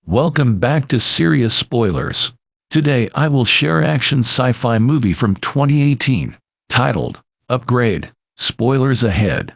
Welcome back to Serious Spoilers. Today I will share action sci-fi movie from 2018, titled Upgrade. Spoilers ahead.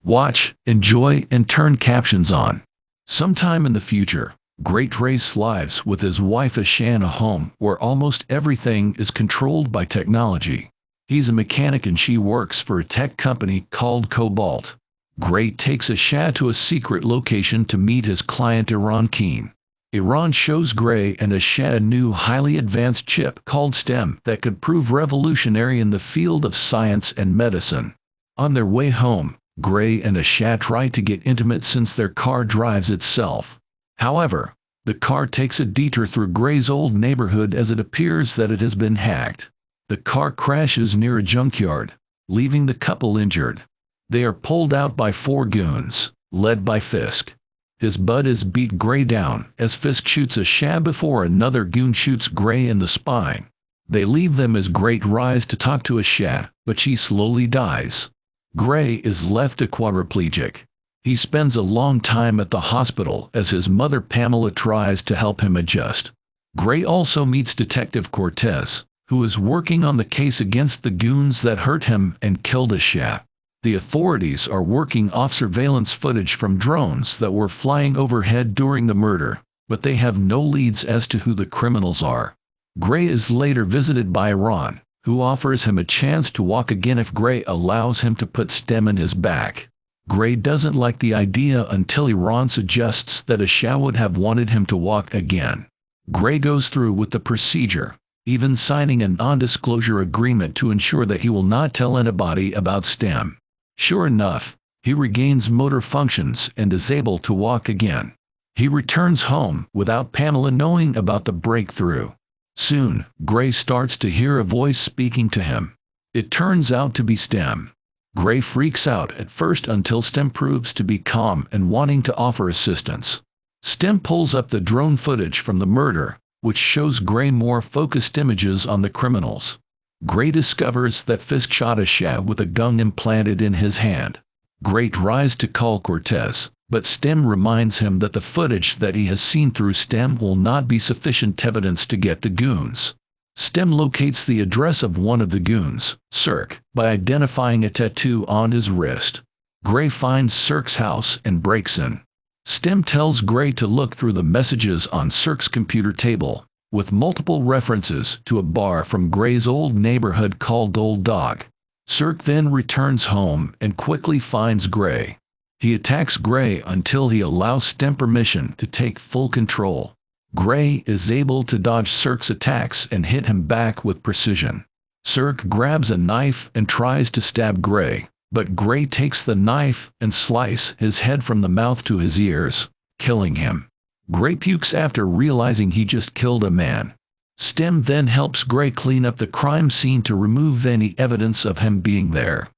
Watch, enjoy, and turn captions on. Sometime in the future, Grey Trace lives with his wife Asha in a home where almost everything is controlled by technology. He's a mechanic and she works for a tech company called Cobalt. Grey takes Asha to a secret location to meet his client Eron Keen. Eron shows Grey and Asha a new highly advanced chip called STEM that could prove revolutionary in the field of science and medicine. On their way home, Grey and Asha try to get intimate since their car drives itself. However, the car takes a detour through Grey's old neighborhood as it appears that it has been hacked. The car crashes near a junkyard, leaving the couple injured. They are pulled out by four goons, led by Fisk. His buddies beat Grey down as Fisk shoots Asha before another goon shoots Grey in the spine. They leave them as Grey tries to talk to Asha, but she slowly dies. Grey is left a quadriplegic. He spends a long time at the hospital as his mother Pamela tries to help him adjust. Grey also meets Detective Cortez, who is working on the case against the goons that hurt him and killed Asha. The authorities are working off surveillance footage from drones that were flying overhead during the murder, but they have no leads as to who the criminals are. Grey is later visited by Eron, who offers him a chance to walk again if Grey allows him to put STEM in his back. Grey doesn't like the idea until Eron suggests that Asha would have wanted him to walk again. Grey goes through with the procedure, even signing a non-disclosure agreement to ensure that he will not tell anybody about STEM. Sure enough, he regains motor functions and is able to walk again. He returns home without Pamela knowing about the breakthrough. Soon, Grey starts to hear a voice speaking to him. It turns out to be STEM. Grey freaks out at first until STEM proves to be calm and wanting to offer assistance. STEM pulls up the drone footage from the murder, which shows Grey more focused images on the criminals. Grey discovers that Fisk shot Asha with a gun implanted in his hand. Grey tries to call Cortez, but STEM reminds him that the footage that he has seen through STEM will not be sufficient evidence to get the goons. STEM locates the address of one of the goons, Cirque, by identifying a tattoo on his wrist. Grey finds Cirque's house and breaks in. STEM tells Grey to look through the messages on Cirque's computer table, with multiple references to a bar from Grey's old neighborhood called Old Dog. Cirque then returns home and quickly finds Grey. He attacks Grey until he allows STEM permission to take full control. Grey is able to dodge Cirque's attacks and hit him back with precision. Cirque grabs a knife and tries to stab Grey, but Grey takes the knife and slices his head from the mouth to his ears, killing him. Grey pukes after realizing he just killed a man. STEM then helps Grey clean up the crime scene to remove any evidence of him being there.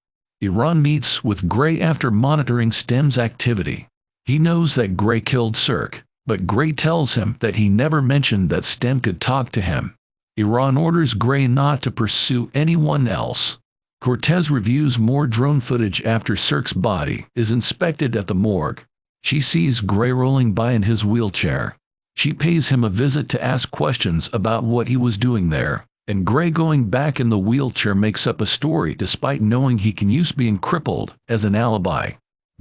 Eron meets with Grey after monitoring STEM's activity. He knows that Grey killed Cirque, but Grey tells him that he never mentioned that STEM could talk to him. Eron orders Grey not to pursue anyone else. Cortez reviews more drone footage after Cirque's body is inspected at the morgue. She sees Grey rolling by in his wheelchair. She pays him a visit to ask questions about what he was doing there, and Grey going back in the wheelchair makes up a story despite knowing he can use being crippled as an alibi.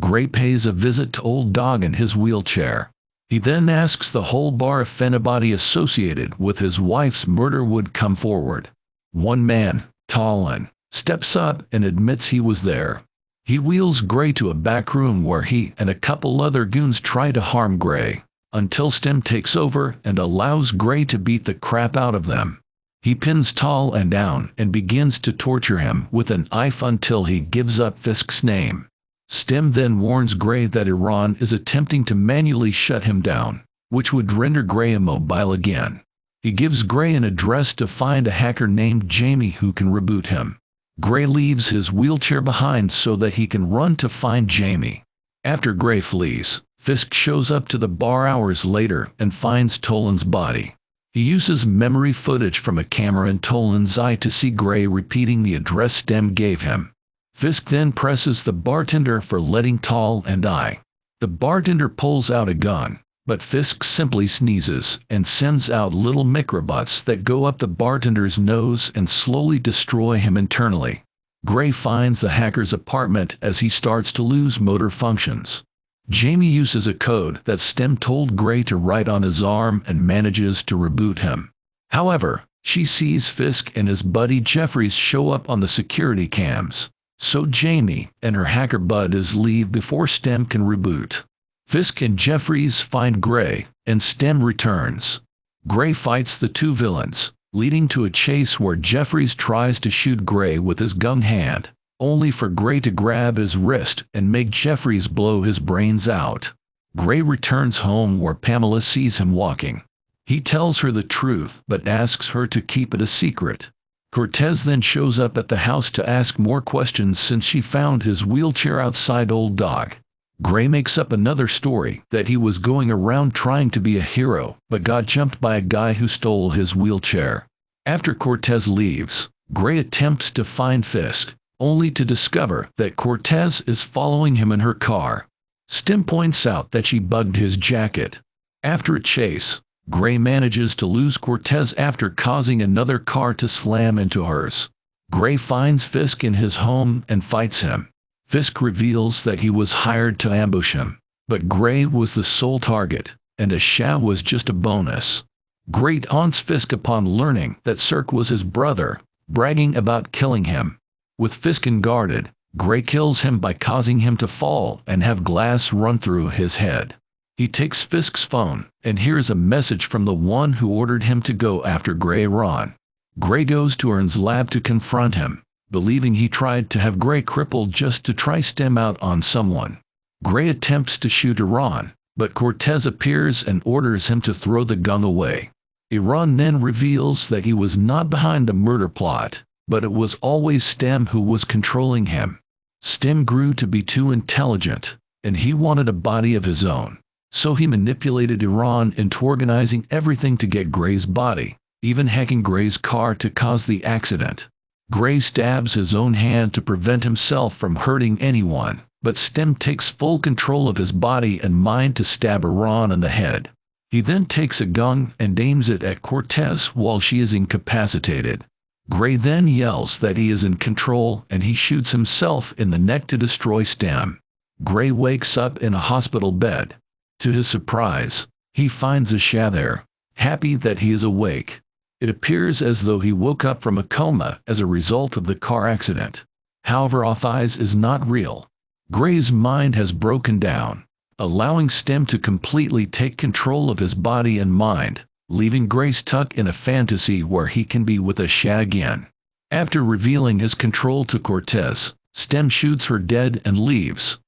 Grey pays a visit to Old Dog in his wheelchair. He then asks the whole bar if anybody associated with his wife's murder would come forward. One man, Talon, steps up and admits he was there. He wheels Grey to a back room where he and a couple other goons try to harm Grey, until STEM takes over and allows Grey to beat the crap out of them. He pins Talon down and begins to torture him with a knife until he gives up Fisk's name. STEM then warns Grey that Eron is attempting to manually shut him down, which would render Grey immobile again. He gives Grey an address to find a hacker named Jamie who can reboot him. Grey leaves his wheelchair behind so that he can run to find Jamie. After Grey flees, Fisk shows up to the bar hours later and finds Tolan's body. He uses memory footage from a camera in Tolan's eye to see Grey repeating the address STEM gave him. Fisk then presses the bartender for letting Tal and die. The bartender pulls out a gun, But Fisk simply sneezes and sends out little microbots that go up the bartender's nose and slowly destroy him internally. Grey finds the hacker's apartment as he starts to lose motor functions. Jamie uses a code that Stem told Grey to write on his arm and manages to reboot him. However, she sees Fisk and his buddy Jeffries show up on the security cams, so Jamie and her hacker buddies leave before Stem can reboot. Fisk and Jeffries find Grey, and Stem returns. Grey fights the two villains, leading to a chase where Jeffries tries to shoot Grey with his gun hand, only for Grey to grab his wrist and make Jeffries blow his brains out. Grey returns home where Pamela sees him walking. He tells her the truth but asks her to keep it a secret. Cortez then shows up at the house to ask more questions since she found his wheelchair outside Old Dog. Grey makes up another story that he was going around trying to be a hero but got jumped by a guy who stole his wheelchair. After Cortez leaves, Grey attempts to find Fisk, only to discover that Cortez is following him in her car. Stem points out that she bugged his jacket. After a chase, Grey manages to lose Cortez after causing another car to slam into hers. Grey finds Fisk in his home and fights him. Fisk reveals that he was hired to ambush him, but Grey was the sole target, and Asha was just a bonus. Grey taunts Fisk upon learning that Cirque was his brother, bragging about killing him. With Fisk unguarded, Grey kills him by causing him to fall and have glass run through his head. He takes Fisk's phone and hears a message from the one who ordered him to go after Eron. Grey goes to Eron's lab to confront him, believing he tried to have Grey crippled just to try Stem out on someone. Grey attempts to shoot Eron, but Cortez appears and orders him to throw the gun away. Eron then reveals that he was not behind the murder plot, but it was always Stem who was controlling him. Stem grew to be too intelligent, and he wanted a body of his own. So he manipulated Eron into organizing everything to get Grey's body, even hacking Grey's car to cause the accident. Grey stabs his own hand to prevent himself from hurting anyone, but Stem takes full control of his body and mind to stab Eron in the head. He then takes a gun and aims it at Cortez while she is incapacitated. Grey then yells that he is in control and he shoots himself in the neck to destroy Stem. Grey wakes up in a hospital bed. To his surprise, he finds Asha there, happy that he is awake. It appears as though he woke up from a coma as a result of the car accident. However, Othis is not real. Grey's mind has broken down, allowing Stem to completely take control of his body and mind, leaving Grey stuck in a fantasy where he can be with Asha again. After revealing his control to Cortez, Stem shoots her dead and leaves.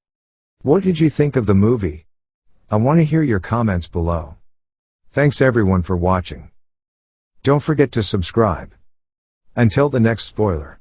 What did you think of the movie? I want to hear your comments below. Thanks everyone for watching. Don't forget to subscribe. Until the next spoiler.